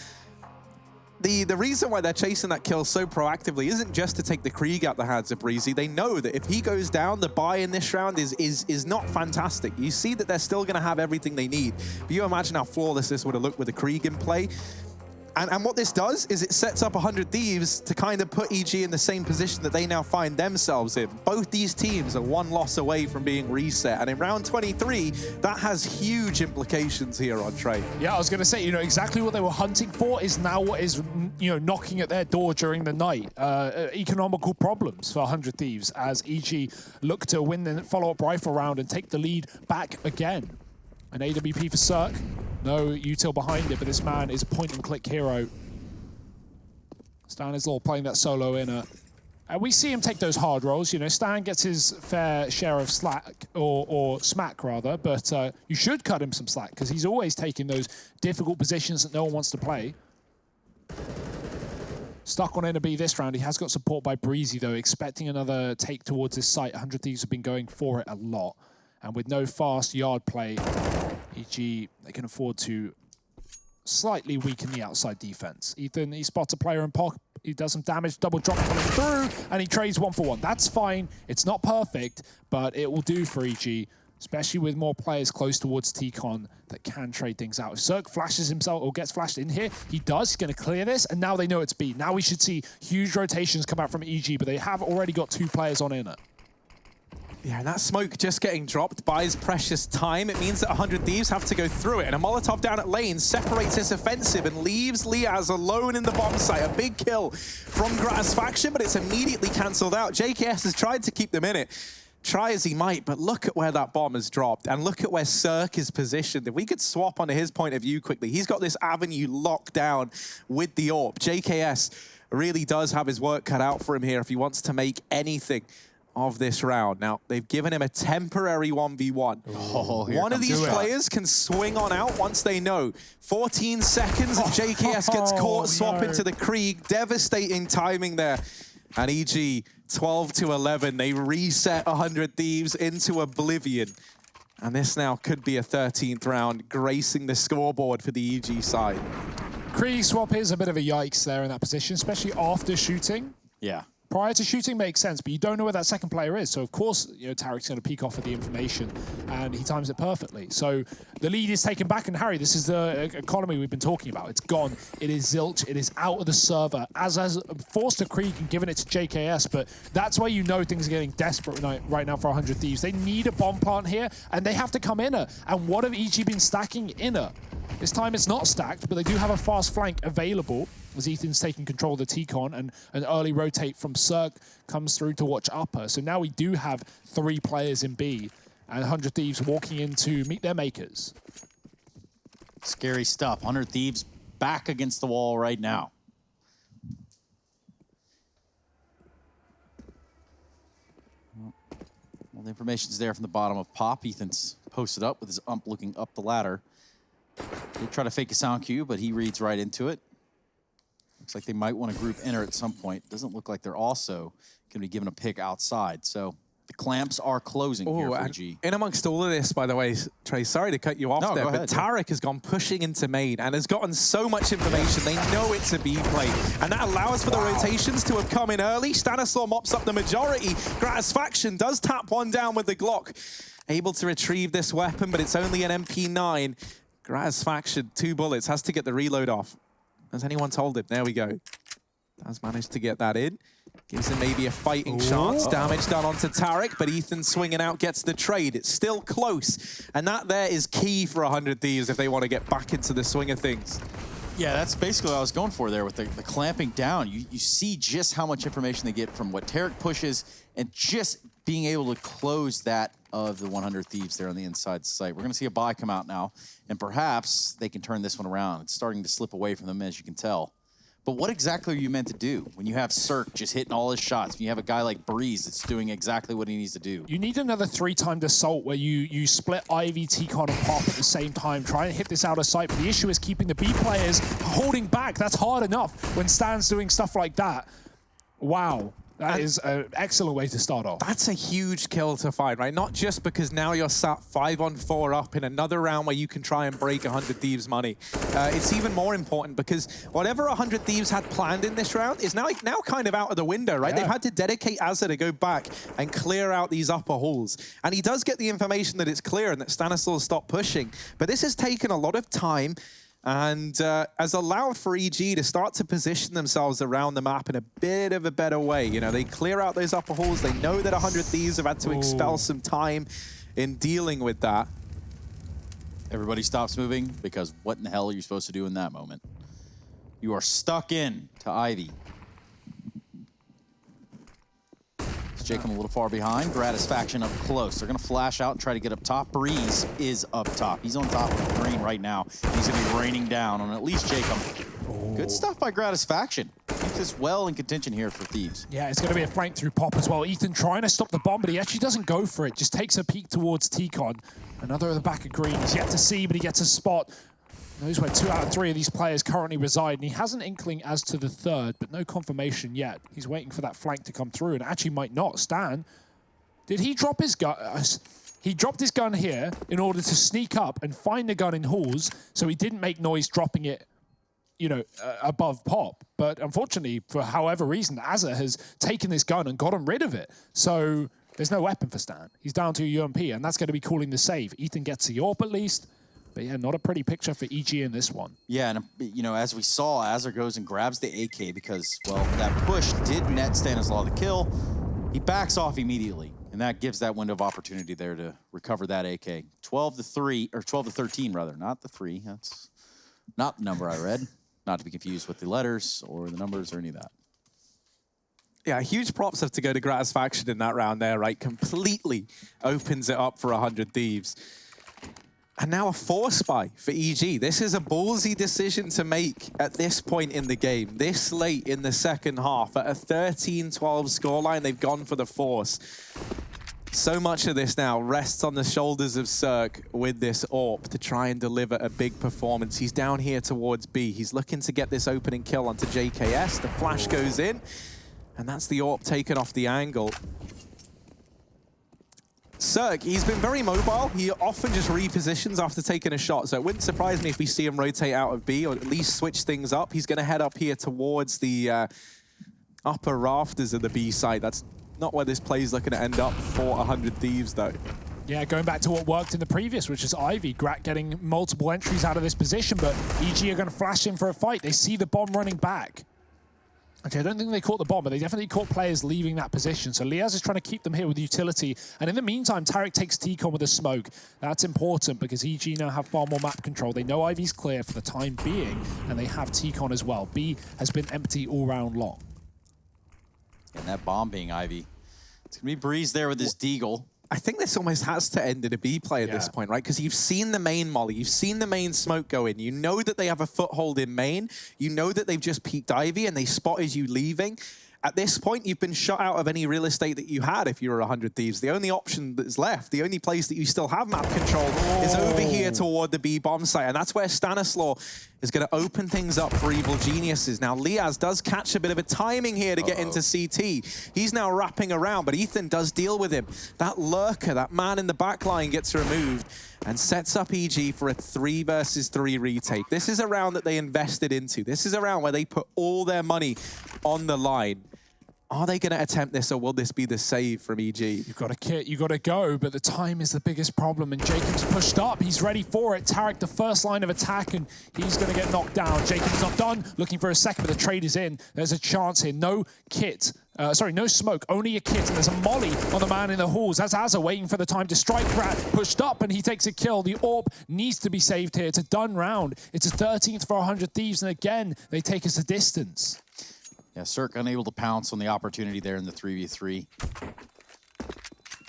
the reason why they're chasing that kill so proactively isn't just to take the Krieg out the hands of Breezy. They know that if he goes down, the buy in this round is not fantastic. You see that they're still going to have everything they need. But you imagine how flawless this would have looked with the Krieg in play. And what this does is it sets up 100 Thieves to kind of put EG in the same position that they now find themselves in. Both these teams are 1 loss away from being reset. And in round 23, that has huge implications here on Trade. Yeah, I was going to say, you know, exactly what they were hunting for is now what is, you know, knocking at their door during the night. Economical problems for 100 Thieves as EG look to win the follow-up rifle round and take the lead back again. An AWP for Cirque. No util behind it, but this man is a point-and-click hero. Stanislaw playing that solo inner. And we see him take those hard rolls. You know, Stan gets his fair share of slack, or smack, rather, but you should cut him some slack, because he's always taking those difficult positions that no one wants to play. Stuck on inner B this round. He has got support by Breezy, though, expecting another take towards his site. 100 Thieves have been going for it a lot. And with no fast yard play, EG, they can afford to slightly weaken the outside defense. Ethan, he spots a player in pop, he does some damage, double drop coming through, and he trades 1-for-1. That's fine. It's not perfect, but it will do for EG, especially with more players close towards T-Con that can trade things out. If Zerk flashes himself or gets flashed in here, he does. He's going to clear this, and now they know it's B. Now we should see huge rotations come out from EG, but they have already got 2 players on inner. Yeah, and that smoke just getting dropped buys precious time. It means that 100 Thieves have to go through it. And a Molotov down at lane separates his offensive and leaves Liaz alone in the bomb site. A big kill from Gratisfaction, but it's immediately cancelled out. JKS has tried to keep them in it. Try as he might, but look at where that bomb has dropped and look at where Cirque is positioned. If we could swap onto his point of view quickly, he's got this avenue locked down with the AWP. JKS really does have his work cut out for him here if he wants to make anything of this round. Now, they've given him a temporary 1v1. Oh, one of these players can swing on out once they know. 14 seconds and JKS gets caught swapping to the Krieg. Devastating timing there. And EG 12-11, they reset 100 Thieves into oblivion. And this now could be a 13th round, gracing the scoreboard for the EG side. Krieg swap is a bit of a yikes there in that position, especially after shooting. Yeah. Prior to shooting makes sense, but you don't know where that second player is. So of course, you know, Tarek's going to peek off of the information, and he times it perfectly. So the lead is taken back, and Harry, this is the economy we've been talking about. It's gone. It is zilch. It is out of the server. As has forced to Krieg and given it to JKS, but that's why you know things are getting desperate right now for 100 Thieves. They need a bomb plant here, and they have to come inner. And what have EG been stacking inner? This time it's not stacked, but they do have a fast flank available as Ethan's taking control of the T-Con, and an early rotate from Cirque comes through to watch upper. So now we do have 3 players in B, and 100 Thieves walking in to meet their makers. Scary stuff. 100 Thieves back against the wall right now. Well, the information's there from the bottom of Pop. Ethan's posted up with his ump looking up the ladder. They try to fake a sound cue, but he reads right into it. Looks like they might want to group enter at some point. Doesn't look like they're also going to be given a pick outside. So the clamps are closing here for EG. In amongst all of this, by the way, Trey, sorry to cut you off there, but Tarek has gone pushing into main and has gotten so much information. They know it's a B play, and that allows for the rotations to have come in early. Stanislaw mops up the majority. Gratisfaction does tap one down with the Glock. Able to retrieve this weapon, but it's only an MP9. Gratisfaction, 2 bullets, has to get the reload off. Has anyone told him? There we go. Has managed to get that in. Gives him maybe a fighting chance. Damage done onto Tarek, but Ethan swinging out gets the trade. It's still close, and that there is key for 100 Thieves if they want to get back into the swing of things. Yeah, that's basically what I was going for there with the clamping down. You see just how much information they get from what Tarek pushes and just being able to close that of the 100 Thieves there on the inside site. We're going to see a buy come out now, and perhaps they can turn this one around. It's starting to slip away from them, as you can tell. But what exactly are you meant to do when you have Cirque just hitting all his shots? When you have a guy like Breeze that's doing exactly what he needs to do? You need another 3-timed assault where you split Ivy, T-Con, and Pop at the same time. Try and hit this out of sight, but the issue is keeping the B players holding back. That's hard enough when Stan's doing stuff like that. Wow. That is an excellent way to start off. That's a huge kill to find, right? Not just because now you're sat 5-on-4 up in another round where you can try and break 100 Thieves money. It's even more important because whatever 100 Thieves had planned in this round is now kind of out of the window, right? Yeah. They've had to dedicate Azza to go back and clear out these upper halls. And he does get the information that it's clear and that Stanislaw stopped pushing. But this has taken a lot of time and has allowed for EG to start to position themselves around the map in a bit of a better way. You know, they clear out those upper halls. They know that 100 Thieves have had to expel some time in dealing with that. Everybody stops moving because what in the hell are you supposed to do in that moment? You are stuck in to Ivy. Jacob a little far behind. Gratisfaction up close. They're going to flash out and try to get up top. Breeze is up top. He's on top of the green right now. He's going to be raining down on at least Jacob. Good stuff by Gratisfaction. Keeps us well in contention here for Thieves. Yeah, it's going to be a flank through Pop as well. Ethan trying to stop the bomb, but he actually doesn't go for it. Just takes a peek towards T-Con. Another at the back of green. He's yet to see, but he gets a spot. Knows where 2 out of 3 of these players currently reside, and he has an inkling as to the third, but no confirmation yet. He's waiting for that flank to come through, and actually might not. Stan, did he drop his gun? He dropped his gun here in order to sneak up and find the gun in halls, so he didn't make noise dropping it, you know, above pop. But unfortunately, for however reason, Azza has taken this gun and gotten rid of it. So there's no weapon for Stan. He's down to a UMP, and that's going to be calling the save. Ethan gets the AWP at least. But yeah, not a pretty picture for EG in this one. Yeah, and you know, as we saw, Azza goes and grabs the AK because, well, that push did net Stanislaw the kill. He backs off immediately, and that gives that window of opportunity there to recover that AK. 12-3, or 12-13 rather, not the 3. That's not the number I read. Not to be confused with the letters or the numbers or any of that. Yeah, huge props have to go to Gratisfaction in that round there, right? Completely opens it up for 100 Thieves. And now a 4 spy for EG. This is a ballsy decision to make at this point in the game. This late in the second half, at a 13-12 scoreline, they've gone for the force. So much of this now rests on the shoulders of Cirque with this AWP to try and deliver a big performance. He's down here towards B. He's looking to get this opening kill onto JKS. The flash goes in, and that's the AWP taken off the angle. Cirque, he's been very mobile. He often just repositions after taking a shot, so it wouldn't surprise me if we see him rotate out of B or at least switch things up. He's going to head up here towards the upper rafters of the B site. That's not where this play is looking to end up for 100 Thieves, though. Yeah, going back to what worked in the previous, which is Ivy. Grat getting multiple entries out of this position, but EG are going to flash in for a fight. They see the bomb running back. Actually, I don't think they caught the bomb, but they definitely caught players leaving that position. So Liaz is trying to keep them here with utility. And in the meantime, Tarek takes T-Con with a smoke. That's important because EG now have far more map control. They know Ivy's clear for the time being, and they have T-Con as well. B has been empty all round long. And that bomb being Ivy. It's going to be Breeze there with his Deagle. I think this almost has to end in a B play at this point, right? Because you've seen the main molly, you've seen the main smoke go in. You know that they have a foothold in main. You know that they've just peeked Ivy and they spotted you leaving. At this point, you've been shut out of any real estate that you had if you were 100 Thieves. The only option that's left, the only place that you still have map control is over here toward the B bomb site. And that's where Stanislaw is going to open things up for Evil Geniuses. Now, Liaz does catch a bit of a timing here to get into CT. He's now wrapping around, but Ethan does deal with him. That lurker, that man in the back line gets removed and sets up EG for a 3 versus 3 retake. This is a round that they invested into. This is a round where they put all their money on the line. Are they going to attempt this, or will this be the save from EG? You've got a kit, you've got to go, but the time is the biggest problem, and Jacob's pushed up. He's ready for it. Tarek, the first line of attack, and he's going to get knocked down. Jacob's not done. Looking for a second, but the trade is in. There's a chance here. No kit. Sorry, no smoke, only a kit, and there's a molly on the man in the halls. That's Azza waiting for the time to strike. Rat pushed up, and he takes a kill. The AWP needs to be saved here. It's a done round. It's a 13th for 100 Thieves, and again, they take us a distance. Yeah, Cirque unable to pounce on the opportunity there in the 3v3.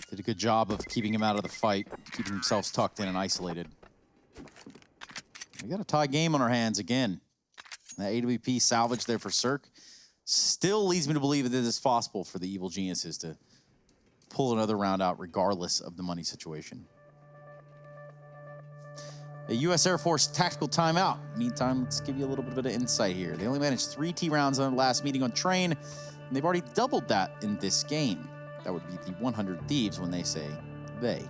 Did a good job of keeping him out of the fight, keeping themselves tucked in and isolated. We got a tie game on our hands again. That AWP salvage there for Cirque still leads me to believe that it is possible for the Evil Geniuses to pull another round out regardless of the money situation. A U.S. Air Force tactical timeout. Meantime, let's give you a little bit of insight here. They only managed 3 T rounds on their last meeting on Train, and they've already doubled that in this game. That would be the 100 Thieves when they say they.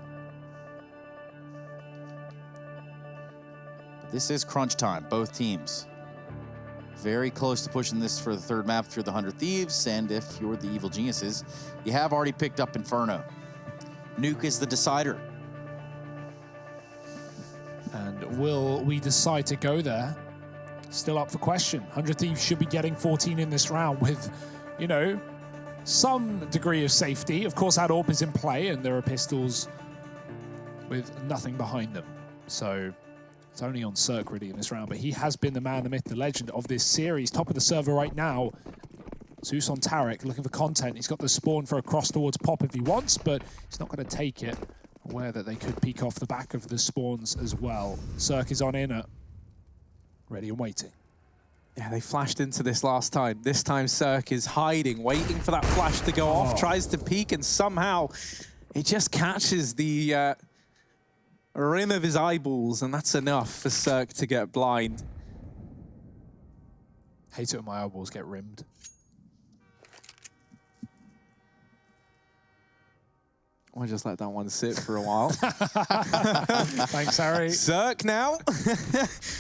But this is crunch time, both teams. Very close to pushing this for the third map if you're the 100 Thieves, and if you're the Evil Geniuses, you have already picked up Inferno. Nuke is the decider. And will we decide to go there? Still up for question. 100 Thieves should be getting 14 in this round with, you know, some degree of safety. Of course, that AWP is in play, and there are pistols with nothing behind them. So it's only on Cirque really in this round, but he has been the man, the myth, the legend of this series. Top of the server right now. Zeus on Tarek, looking for content. He's got the spawn for a cross towards Pop if he wants, but he's not going to take it. Aware that they could peek off the back of the spawns as well. Cirque is on in, ready and waiting. Yeah, they flashed into this last time. This time Cirque is hiding, waiting for that flash to go off, tries to peek, and somehow it just catches the rim of his eyeballs, and that's enough for Cirque to get blind. Hate it when my eyeballs get rimmed. We'll just let that one sit for a while. Thanks, Harry. Zerk now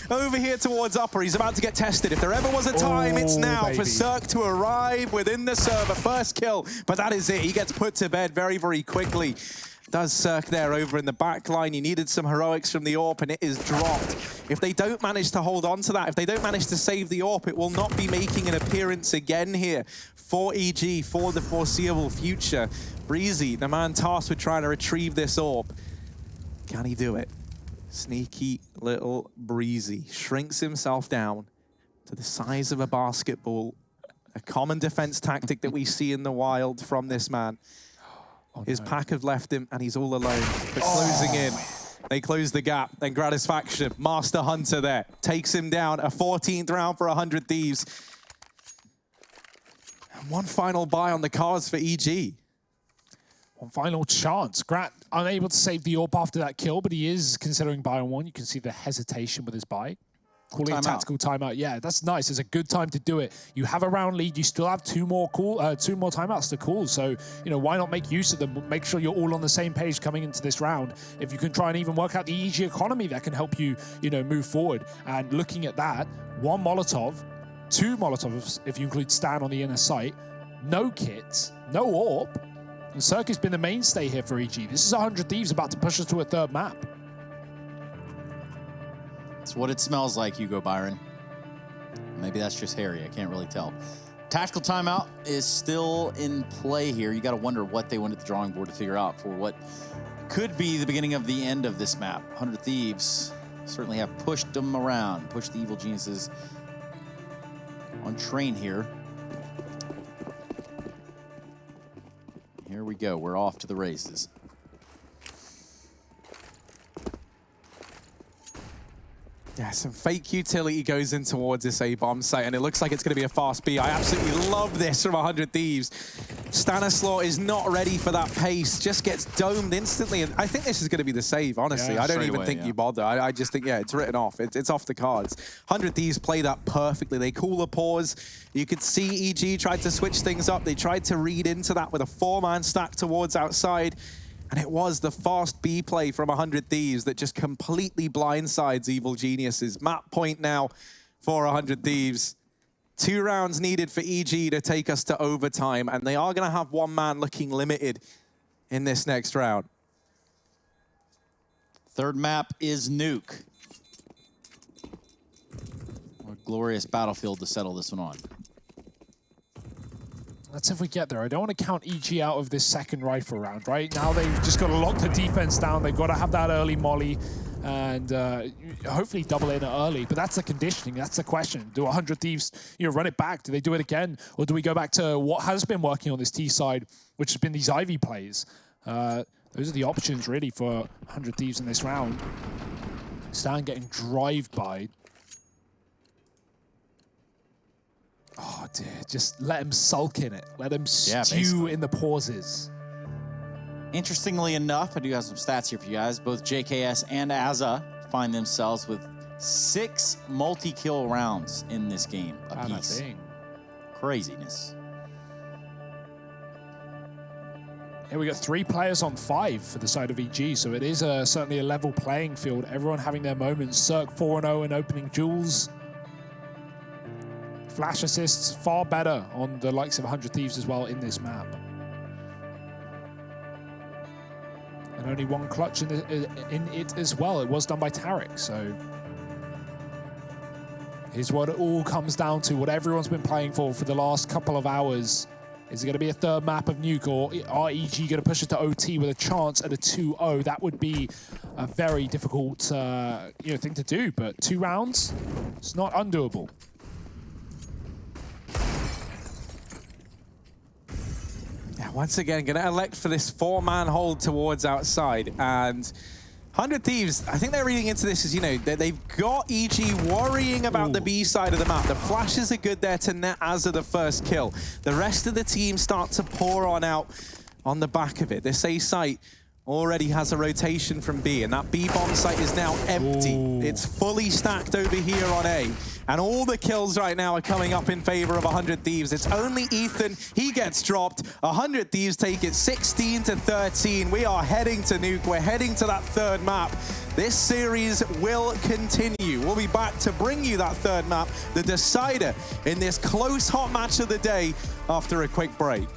over here towards upper. He's about to get tested. If there ever was a time, it's now for Zerk to arrive within the server. First kill, but that is it. He gets put to bed very, very quickly. Does Zerk there over in the back line. He needed some heroics from the AWP, and it is dropped. If they don't manage to hold on to that, if they don't manage to save the AWP, it will not be making an appearance again here for EG for the foreseeable future. Breezy, the man tasked with trying to retrieve this AWP. Can he do it? Sneaky little Breezy shrinks himself down to the size of a basketball. A common defense tactic that we see in the wild from this man. His pack have left him, and he's all alone. But closing in, they close the gap. Then Gratisfaction, Master Hunter there, takes him down. A 14th round for 100 Thieves. And one final buy on the cards for EG. One final chance. Grat unable to save the AWP after that kill, but he is considering buy on one. You can see the hesitation with his buy. Calling a tactical timeout. Yeah, that's nice. It's a good time to do it. You have a round lead. You still have two more timeouts to call. So, you know, why not make use of them? Make sure you're all on the same page coming into this round. If you can try and even work out the EG economy, that can help you, you know, move forward. And looking at that, one Molotov, two Molotovs, if you include Stan on the inner site, no kits, no AWP. And Zerk has been the mainstay here for EG. This is 100 Thieves about to push us to a third map. It's what it smells like, Hugo Byron. Maybe that's just Harry. I can't really tell. Tactical timeout is still in play here. You got to wonder what they went at the drawing board to figure out for what could be the beginning of the end of this map. 100 Thieves certainly have pushed them around, pushed the evil geniuses on train here. Here we go. We're off to the races. Yeah, some fake utility goes in towards this A-bomb site, and it looks like it's going to be a fast B. I absolutely love this from 100 Thieves. Stanislaw is not ready for that pace, just gets domed instantly, and I think this is going to be the save, honestly. Yeah, I don't even think you bother. I just think, yeah, it's written off. It's off the cards. 100 Thieves play that perfectly. They call a pause. You could see EG tried to switch things up. They tried to read into that with a 4-man stack towards outside. And it was the fast B play from 100 Thieves that just completely blindsides Evil Geniuses. Map point now for 100 Thieves. 2 rounds needed for EG to take us to overtime, and they are going to have one man looking limited in this next round. Third map is Nuke. What a glorious battlefield to settle this one on. That's if we get there. I don't want to count EG out of this second rifle round, right? Now they've just got to lock the defense down. They've got to have that early molly and hopefully double in early. But that's the conditioning. That's the question. Do 100 Thieves, you know, run it back? Do they do it again? Or do we go back to what has been working on this T side, which has been these Ivy plays? Those are the options, really, for 100 Thieves in this round. Stan getting drive-by. Oh, dear. Just let him sulk in it. Let him stew in the pauses. Interestingly enough, I do have some stats here for you guys. Both JKS and Azza find themselves with 6 multi-kill rounds in this game apiece. Craziness. Here we got 3 players on 5 for the side of EG, so it is certainly a level playing field. Everyone having their moments. Zerk 4-0 and opening duels. Flash assists far better on the likes of 100 Thieves as well in this map. And only 1 clutch in it as well. It was done by Tarek, so here's what it all comes down to, what everyone's been playing for the last couple of hours. Is it going to be a third map of Nuke, or are EG going to push it to OT with a chance at a 2-0? That would be a very difficult thing to do, but 2 rounds, it's not undoable. Yeah, once again, going to elect for this 4-man hold towards outside. And 100 Thieves, I think they're reading into this as, you know, they've got EG worrying about the B side of the map. The flashes are good there to net Azza the first kill. The rest of the team start to pour on out on the back of it. This A site already has a rotation from B, and that B bomb site is now empty. Ooh. It's fully stacked over here on A, and all the kills right now are coming up in favor of 100 Thieves. It's only Ethan, he gets dropped. 100 Thieves take it 16-13. We are heading to Nuke, we're heading to that third map. This series will continue. We'll be back to bring you that third map, the decider in this close hot match of the day after a quick break.